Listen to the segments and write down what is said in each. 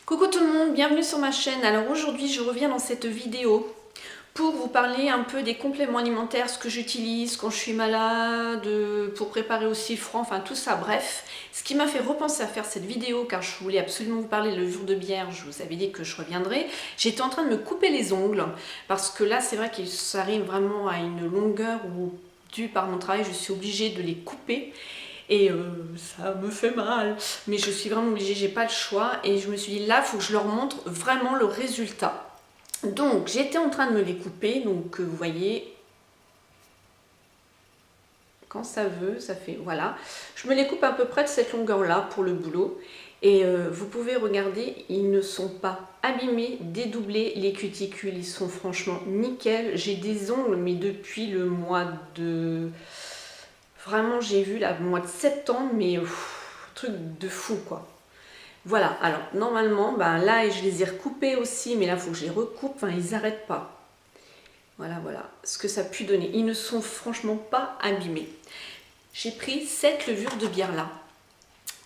Coucou tout le monde, bienvenue sur ma chaîne. Alors aujourd'hui je reviens dans cette vidéo pour vous parler un peu des compléments alimentaires, ce que j'utilise quand je suis malade, pour préparer aussi le froid, enfin tout ça, bref. Ce qui m'a fait repenser à faire cette vidéo, car je voulais absolument vous parler de levure de bière, je vous avais dit que je reviendrai. J'étais en train de me couper les ongles, parce que là c'est vrai qu'il s'arrive vraiment à une longueur où, dû par mon travail, je suis obligée de les couper. Et ça me fait mal, mais je suis vraiment obligée, j'ai pas le choix. Et je me suis dit là, il faut que je leur montre vraiment le résultat. Donc j'étais en train de me les couper, donc vous voyez, quand ça veut, ça fait, voilà. Je me les coupe à peu près de cette longueur-là pour le boulot. Et vous pouvez regarder, ils ne sont pas abîmés, dédoublés, les cuticules, ils sont franchement nickel. J'ai des ongles, mais depuis le mois de... Vraiment, j'ai vu là, le mois de septembre, mais truc de fou quoi. Voilà, alors normalement, ben là, je les ai recoupés aussi, mais là, il faut que je les recoupe, enfin, ils n'arrêtent pas. Voilà, voilà, ce que ça a pu donner. Ils ne sont franchement pas abîmés. J'ai pris cette levure de bière là,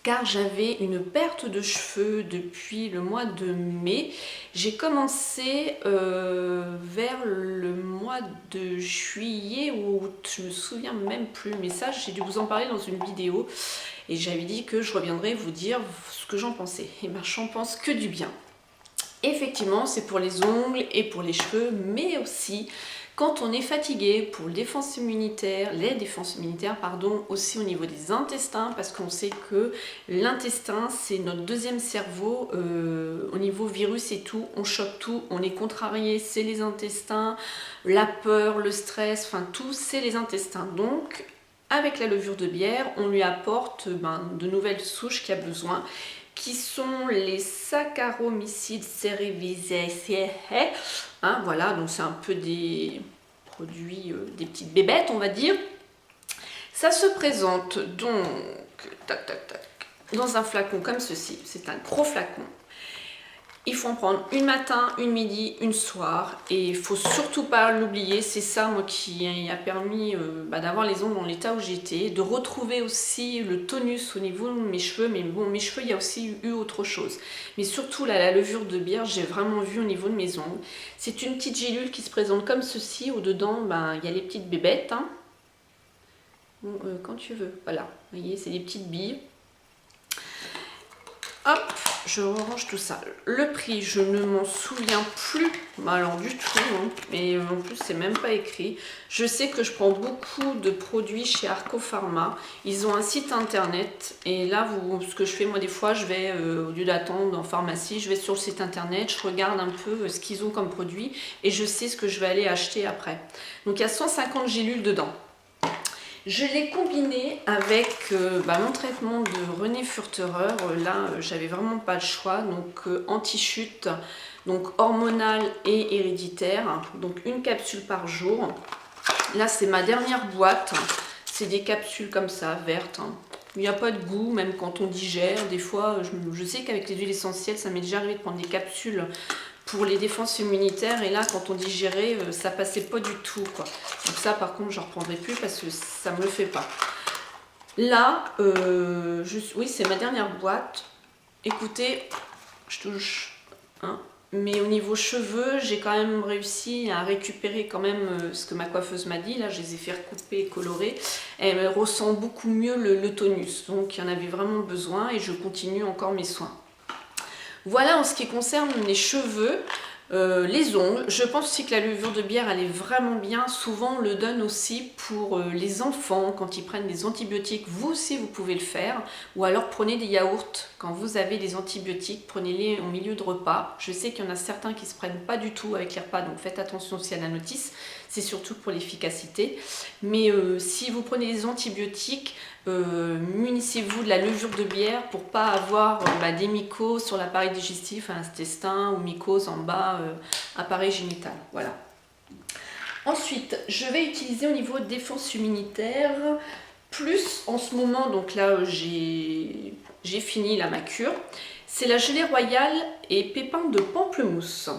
car j'avais une perte de cheveux depuis le mois de mai. J'ai commencé vers le mois de juillet ou août, je me souviens même plus, mais ça j'ai dû vous en parler dans une vidéo et j'avais dit que je reviendrai vous dire ce que j'en pensais. Et ben j'en pense que du bien. Effectivement, c'est pour les ongles et pour les cheveux, mais aussi quand on est fatigué, pour les défenses immunitaires, pardon, aussi au niveau des intestins, parce qu'on sait que l'intestin, c'est notre deuxième cerveau au niveau virus et tout, on chope tout, on est contrarié, c'est les intestins, la peur, le stress, enfin tout, c'est les intestins. Donc, avec la levure de bière, on lui apporte de nouvelles souches qu'il a besoin, qui sont les Saccharomyces cerevisiae. Hein, voilà, donc c'est un peu des produits, des petites bébêtes, on va dire. Ça se présente donc tac, tac, tac, dans un flacon comme ceci. C'est un gros flacon. Il faut en prendre une matin, une midi, une soir. Et il ne faut surtout pas l'oublier. C'est ça, moi, qui a permis d'avoir les ongles dans l'état où j'étais. De retrouver aussi le tonus au niveau de mes cheveux. Mais bon, mes cheveux, il y a aussi eu autre chose. Mais surtout, là, la levure de bière, j'ai vraiment vu au niveau de mes ongles. C'est une petite gélule qui se présente comme ceci. Au-dedans, il y a les petites bébêtes. Hein. Bon, quand tu veux. Voilà. Vous voyez, c'est des petites billes. Hop, je range tout ça. Le prix, je ne m'en souviens plus, alors du tout, hein, mais en plus c'est même pas écrit. Je sais que je prends beaucoup de produits chez Arco Pharma. Ils ont un site internet et là, ce que je fais moi des fois, je vais au lieu d'attendre en pharmacie, je vais sur le site internet, je regarde un peu ce qu'ils ont comme produit et je sais ce que je vais aller acheter après. Donc il y a 150 gélules dedans. Je l'ai combiné avec mon traitement de René Furterer. Là, j'avais vraiment pas le choix. Donc, anti-chute, donc hormonal et héréditaire. Donc, une capsule par jour. Là, c'est ma dernière boîte. C'est des capsules comme ça, vertes. Il n'y a pas de goût, même quand on digère. Des fois, je sais qu'avec les huiles essentielles, ça m'est déjà arrivé de prendre des capsules pour les défenses immunitaires, et là quand on digérait, ça passait pas du tout quoi. Donc ça par contre je reprendrai plus parce que ça me le fait pas. Là oui, c'est ma dernière boîte. Écoutez, je touche hein. Mais au niveau cheveux, j'ai quand même réussi à récupérer quand même ce que ma coiffeuse m'a dit. Là, je les ai fait recouper et colorer. Elle ressent beaucoup mieux le tonus. Donc, il y en avait vraiment besoin et je continue encore mes soins. Voilà en ce qui concerne les cheveux, les ongles. Je pense aussi que la levure de bière, elle est vraiment bien. Souvent, on le donne aussi pour les enfants quand ils prennent des antibiotiques. Vous aussi, vous pouvez le faire. Ou alors, prenez des yaourts. Quand vous avez des antibiotiques, prenez-les au milieu de repas. Je sais qu'il y en a certains qui ne se prennent pas du tout avec les repas, donc faites attention aussi à la notice. C'est surtout pour l'efficacité. Mais si vous prenez des antibiotiques, munissez-vous de la levure de bière pour pas avoir des mycoses sur l'appareil digestif, intestin ou mycoses en bas, appareil génital. Voilà. Ensuite, je vais utiliser au niveau défense immunitaire, plus en ce moment, donc là j'ai fini là, ma cure, c'est la gelée royale et pépins de pamplemousse.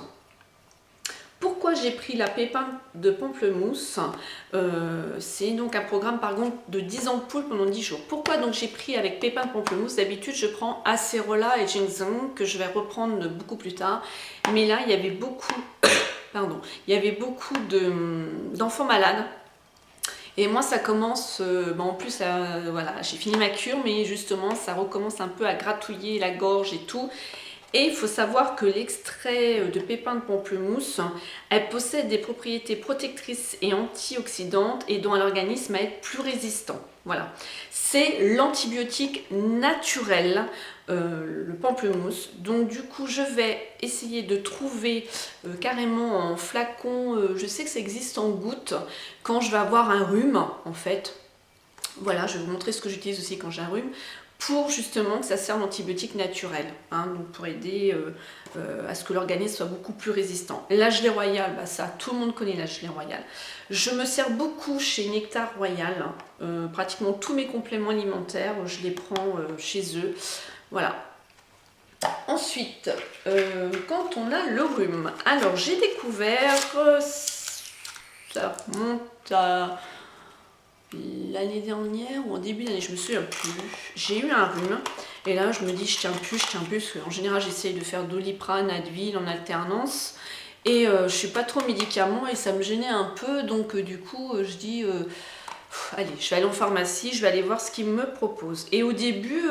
Pourquoi j'ai pris la pépin de pamplemousse? C'est donc un programme par contre de 10 ampoules pendant 10 jours. Pourquoi donc j'ai pris avec pépin de pamplemousse? D'habitude je prends acérola et ginseng que je vais reprendre beaucoup plus tard. Mais là il y avait beaucoup, pardon, il y avait beaucoup d'enfants malades. Et moi ça commence, en plus voilà, j'ai fini ma cure, mais justement ça recommence un peu à gratouiller la gorge et tout. Et il faut savoir que l'extrait de pépins de pamplemousse, elle possède des propriétés protectrices et antioxydantes et dont l'organisme va être plus résistant. Voilà, c'est l'antibiotique naturel, le pamplemousse. Donc du coup, je vais essayer de trouver carrément en flacon. Je sais que ça existe en gouttes quand je vais avoir un rhume, en fait. Voilà, je vais vous montrer ce que j'utilise aussi quand j'ai un rhume, pour justement que ça serve d'antibiotique naturel, hein, donc pour aider à ce que l'organisme soit beaucoup plus résistant. La gelée royale, ça tout le monde connaît la gelée royale. Je me sers beaucoup chez Nectar Royal, pratiquement tous mes compléments alimentaires, je les prends chez eux. Voilà. Ensuite, quand on a le rhume, alors j'ai découvert, ça remonte à l'année dernière ou en début d'année, je me souviens plus, j'ai eu un rhume et là je me dis je tiens plus, parce qu'en général j'essaye de faire Doliprane, Advil en alternance et je suis pas trop médicament et ça me gênait un peu, donc du coup je dis allez, je vais aller en pharmacie, je vais aller voir ce qu'ils me proposent. Et au début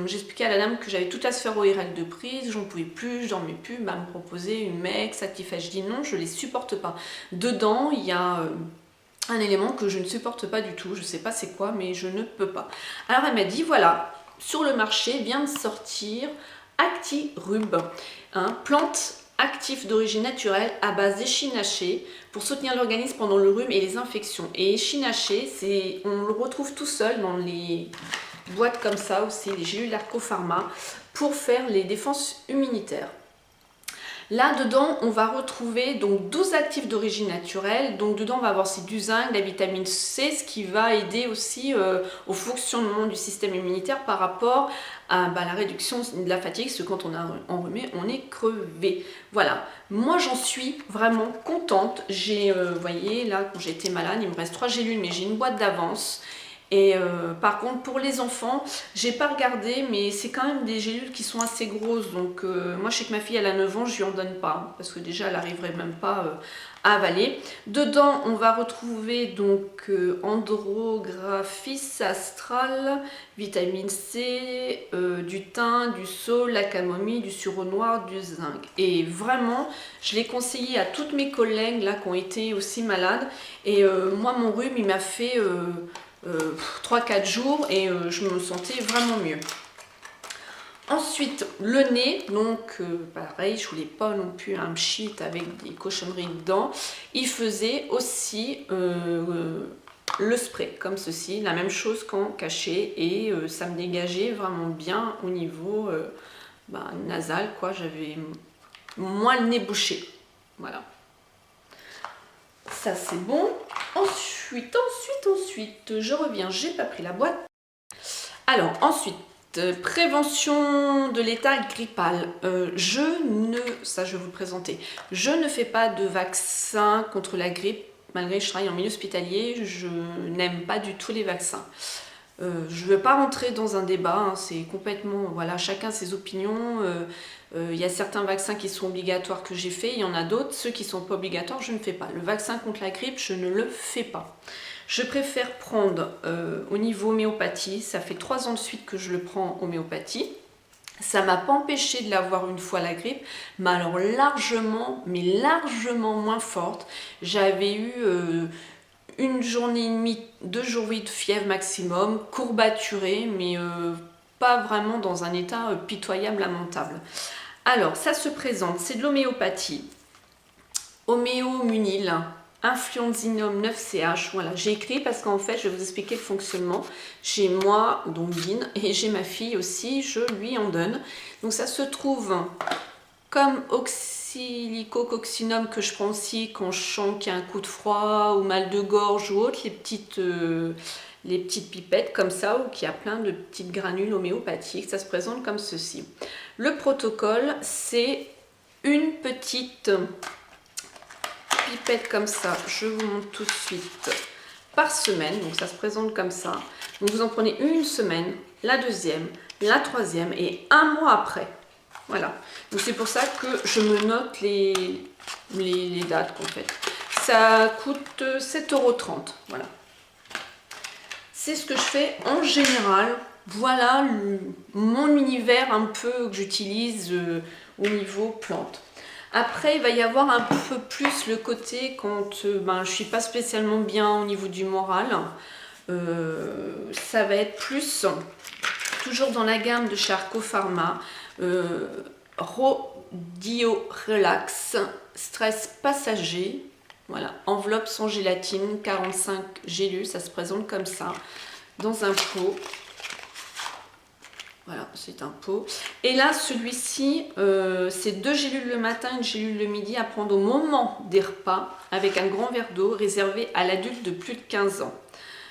j'expliquais à la dame que j'avais toute la sphère ORL de prise, j'en pouvais plus, je dormais plus, elle me proposait une Mex, Actifage, je dis non, je les supporte pas. Dedans il y a un élément que je ne supporte pas du tout, je sais pas c'est quoi, mais je ne peux pas. Alors elle m'a dit voilà, sur le marché vient de sortir Actirub, plante active d'origine naturelle à base d'échinacée pour soutenir l'organisme pendant le rhume et les infections. Et échinacée, on le retrouve tout seul dans les boîtes comme ça aussi, les gélules d'Arcopharma, pour faire les défenses immunitaires. Là dedans on va retrouver donc 12 actifs d'origine naturelle, donc dedans on va avoir du zinc, de la vitamine C, ce qui va aider aussi au fonctionnement du système immunitaire par rapport à la réduction de la fatigue, parce que quand on a enrhumé on est crevé. Voilà, moi j'en suis vraiment contente. J'ai, vous voyez là quand j'étais malade il me reste 3 gélules mais j'ai une boîte d'avance. Et par contre pour les enfants, j'ai pas regardé mais c'est quand même des gélules qui sont assez grosses, donc moi je sais que ma fille elle a 9 ans, je lui en donne pas parce que déjà elle n'arriverait même pas à avaler. Dedans on va retrouver donc Andrographis astral, vitamine C, du thym, du saule, la camomille, du sureau noir, du zinc. Et vraiment je l'ai conseillé à toutes mes collègues là qui ont été aussi malades et moi mon rhume il m'a fait 3-4 jours et je me sentais vraiment mieux. Ensuite le nez, donc pareil, je voulais pas non plus un pchit avec des cochonneries dedans. Il faisait aussi le spray comme ceci, la même chose qu'en cachet, et ça me dégageait vraiment bien au niveau nasal, quoi. J'avais moins le nez bouché, voilà. Ça c'est bon. Ensuite, je reviens, j'ai pas pris la boîte. Alors ensuite, prévention de l'état grippal. Ça je vais vous le présenter. Je ne fais pas de vaccin contre la grippe, malgré que je travaille en milieu hospitalier, je n'aime pas du tout les vaccins. Je ne veux pas rentrer dans un débat, c'est complètement, voilà, chacun ses opinions. Il y a certains vaccins qui sont obligatoires que j'ai fait, il y en a d'autres, ceux qui ne sont pas obligatoires, je ne fais pas. Le vaccin contre la grippe, je ne le fais pas. Je préfère prendre au niveau homéopathie, ça fait 3 ans de suite que je le prends homéopathie. Ça ne m'a pas empêché de l'avoir une fois la grippe, mais alors largement, moins forte. J'avais eu une journée et demie, 2 jours de fièvre maximum, courbaturée, mais pas vraiment dans un état pitoyable, lamentable. Alors, ça se présente, c'est de l'homéopathie. Homéomunil, Influenzinum 9CH, voilà, j'ai écrit parce qu'en fait, je vais vous expliquer le fonctionnement. J'ai moi, donc Lynn, et j'ai ma fille aussi, je lui en donne. Donc ça se trouve comme oxylicococcinum que je prends aussi quand je sens qu'il y a un coup de froid ou mal de gorge ou autre, les petites pipettes comme ça, ou qu'il y a plein de petites granules homéopathiques. Ça se présente comme ceci. Le protocole, c'est une petite pipette comme ça, je vous montre tout de suite, par semaine. Donc ça se présente comme ça. Donc vous en prenez une semaine, la deuxième, la troisième et un mois après. Voilà. Donc c'est pour ça que je me note les dates en fait. Ça coûte 7,30 €. Voilà. C'est ce que je fais en général. Voilà mon univers un peu que j'utilise au niveau plantes. Après, il va y avoir un peu plus le côté quand je ne suis pas spécialement bien au niveau du moral. Ça va être plus, toujours dans la gamme de chez Arco Pharma, Rhodio Relax Stress Passager. Voilà, enveloppe sans gélatine, 45 gélules, ça se présente comme ça, dans un pot. Voilà, c'est un pot. Et là, celui-ci, c'est 2 gélules le matin, une gélule le midi à prendre au moment des repas, avec un grand verre d'eau réservé à l'adulte de plus de 15 ans.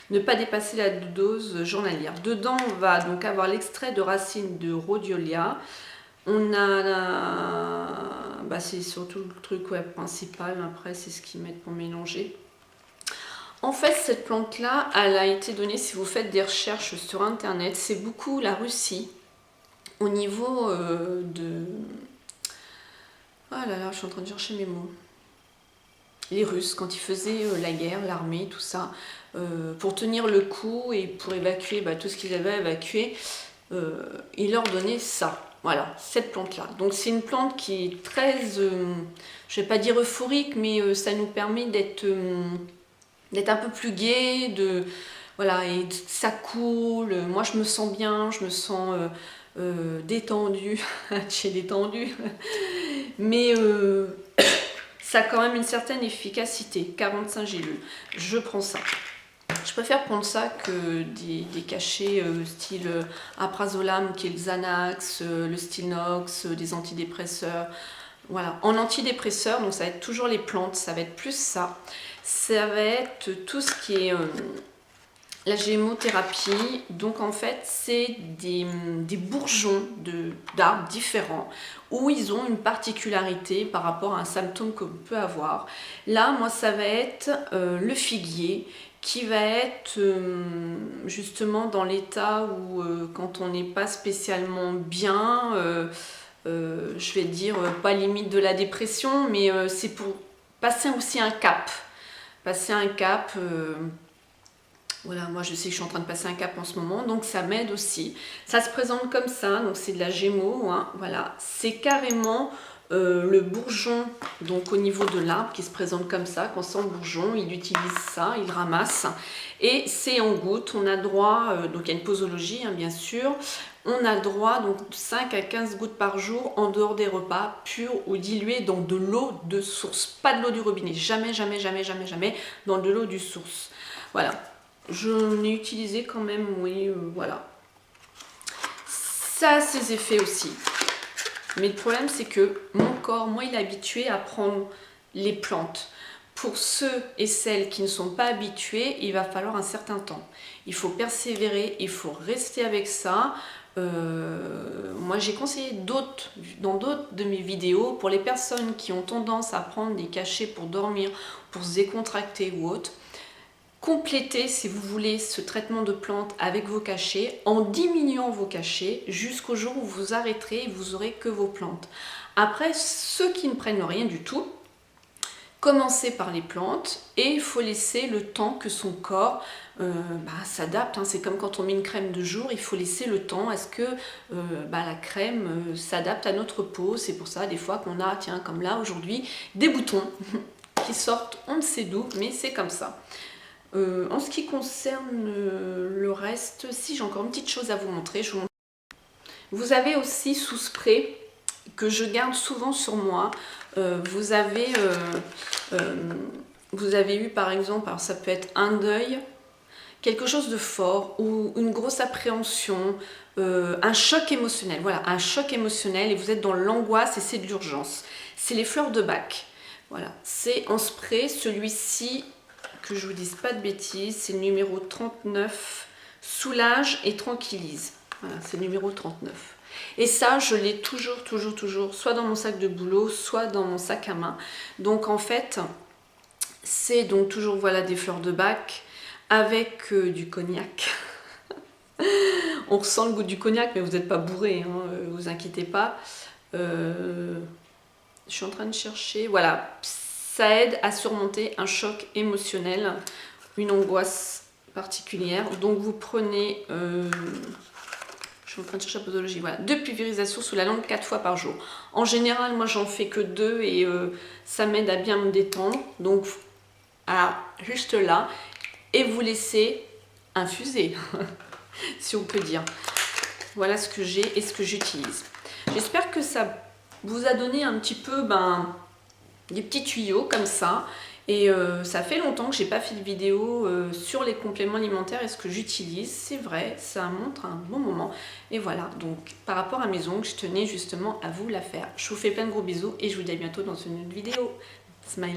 Ne pas dépasser la dose journalière. Dedans, on va donc avoir l'extrait de racines de rhodiolia. On a, c'est surtout le truc principal, après c'est ce qu'ils mettent pour mélanger. En fait, cette plante-là, elle a été donnée, si vous faites des recherches sur internet, c'est beaucoup la Russie, au niveau de... Ah là là, je suis en train de chercher mes mots. Les Russes, quand ils faisaient la guerre, l'armée, tout ça, pour tenir le coup et pour évacuer tout ce qu'ils avaient à évacuer, ils leur donnaient ça. Voilà, cette plante-là. Donc c'est une plante qui est très, je ne vais pas dire euphorique, mais ça nous permet d'être un peu plus gai, voilà, et ça coule. Moi je me sens bien, je me sens détendue, j'ai détendu, mais ça a quand même une certaine efficacité. 45 gélules, je prends ça. Je préfère prendre ça que des cachets style Aprazolam, qui est le Xanax, le Stilnox, des antidépresseurs. Voilà, en antidépresseur, donc ça va être toujours les plantes, ça va être plus ça. Ça va être tout ce qui est la gémothérapie. Donc en fait, c'est des bourgeons d'arbres différents où ils ont une particularité par rapport à un symptôme qu'on peut avoir. Là, moi, ça va être le figuier, qui va être justement dans l'état où quand on n'est pas spécialement bien, je vais dire pas limite de la dépression, mais c'est pour passer aussi un cap. Passer un cap, voilà, moi je sais que je suis en train de passer un cap en ce moment, donc ça m'aide aussi. Ça se présente comme ça, donc c'est de la gémeaux, hein, voilà. C'est carrément le bourgeon, donc au niveau de l'arbre qui se présente comme ça, quand c'est en bourgeon, il utilise ça, il ramasse, et c'est en gouttes. On a droit, donc il y a une posologie hein, bien sûr, on a droit donc 5 à 15 gouttes par jour en dehors des repas, purs ou dilués dans de l'eau de source, pas de l'eau du robinet, jamais, jamais, jamais, jamais, jamais dans de l'eau du source. Voilà, je l'ai utilisé quand même, oui, voilà. Ça a ses effets aussi. Mais le problème, c'est que mon corps, moi, il est habitué à prendre les plantes. Pour ceux et celles qui ne sont pas habitués, il va falloir un certain temps. Il faut persévérer, il faut rester avec ça. Moi, j'ai conseillé dans d'autres de mes vidéos, pour les personnes qui ont tendance à prendre des cachets pour dormir, pour se décontracter ou autre, complétez, si vous voulez, ce traitement de plantes avec vos cachets en diminuant vos cachets jusqu'au jour où vous arrêterez et vous aurez que vos plantes. Après, ceux qui ne prennent rien du tout, commencez par les plantes et il faut laisser le temps que son corps s'adapte. Hein. C'est comme quand on met une crème de jour, il faut laisser le temps à ce que la crème s'adapte à notre peau. C'est pour ça des fois qu'on a, tiens, comme là aujourd'hui, des boutons qui sortent on ne sait d'où, mais c'est comme ça. En ce qui concerne le reste, si j'ai encore une petite chose à vous montrer, je vous montre. Vous avez aussi sous spray que je garde souvent sur moi. Vous avez eu par exemple, alors ça peut être un deuil, quelque chose de fort ou une grosse appréhension, un choc émotionnel. Voilà, un choc émotionnel et vous êtes dans l'angoisse et c'est de l'urgence. C'est les fleurs de Bach. Voilà, c'est en spray, celui-ci, que je vous dise pas de bêtises, c'est le numéro 39, soulage et tranquillise. Voilà, c'est le numéro 39. Et ça, je l'ai toujours, soit dans mon sac de boulot, soit dans mon sac à main. Donc en fait, C'est donc toujours voilà des fleurs de bac avec du cognac. On ressent le goût du cognac, mais vous n'êtes pas bourré, hein, vous inquiétez pas. Je suis en train de chercher, voilà, ça aide à surmonter un choc émotionnel, une angoisse particulière. Donc vous prenez, je suis en train de chercher la posologie, voilà, 2 pulvérisations sous la langue 4 fois par jour. En général, moi j'en fais que 2 et ça m'aide à bien me détendre. Donc juste là, et vous laissez infuser, si on peut dire. Voilà ce que j'ai et ce que j'utilise. J'espère que ça vous a donné un petit peu des petits tuyaux comme ça. Et ça fait longtemps que j'ai pas fait de vidéo sur les compléments alimentaires et ce que j'utilise. C'est vrai, ça montre un bon moment. Et voilà, donc par rapport à mes ongles, je tenais justement à vous la faire. Je vous fais plein de gros bisous et je vous dis à bientôt dans une autre vidéo. Smile.